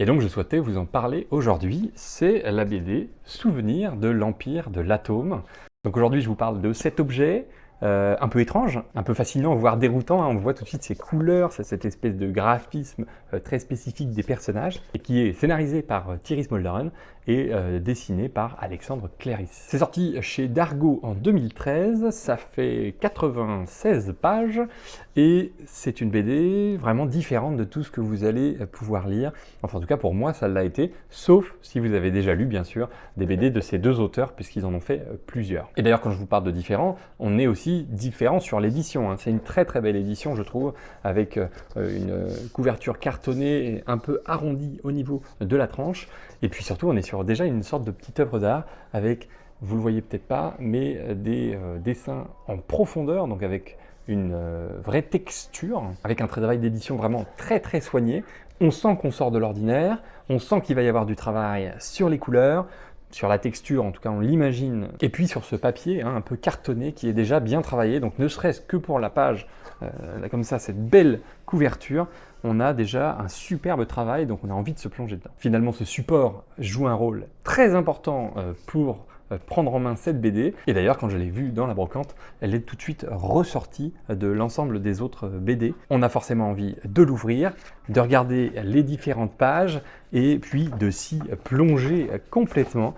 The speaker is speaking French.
Et donc je souhaitais vous en parler aujourd'hui, c'est la BD Souvenir de l'Empire de l'Atome. Donc aujourd'hui je vous parle de cet objet, un peu étrange, un peu fascinant, voire déroutant, hein. On voit tout de suite ces couleurs, cette espèce de graphisme très spécifique des personnages, et qui est scénarisé par Thierry Smolderen et dessiné par Alexandre Cléris. C'est sorti chez Dargaud en 2013, ça fait 96 pages, et c'est une BD vraiment différente de tout ce que vous allez pouvoir lire. Enfin en tout cas pour moi ça l'a été, sauf si vous avez déjà lu bien sûr des BD de ces deux auteurs, puisqu'ils en ont fait plusieurs. Et d'ailleurs quand je vous parle de différents, on est aussi différent sur l'édition, hein. C'est une très très belle édition je trouve, avec une couverture cartonnée un peu arrondie au niveau de la tranche, et puis surtout on est sur déjà une sorte de petite œuvre d'art avec, vous le voyez peut-être pas, mais des dessins en profondeur, donc avec une vraie texture, avec un travail d'édition vraiment très très soigné. On sent qu'on sort de l'ordinaire, on sent qu'il va y avoir du travail sur les couleurs, sur la texture, en tout cas on l'imagine, et puis sur ce papier un peu cartonné qui est déjà bien travaillé, donc ne serait-ce que pour la page, comme ça, cette belle couverture, on a déjà un superbe travail, donc on a envie de se plonger dedans. Finalement, ce support joue un rôle très important pour prendre en main cette BD, et d'ailleurs quand je l'ai vue dans la brocante, elle est tout de suite ressortie de l'ensemble des autres BD. On a forcément envie de l'ouvrir, de regarder les différentes pages, et puis de s'y plonger complètement.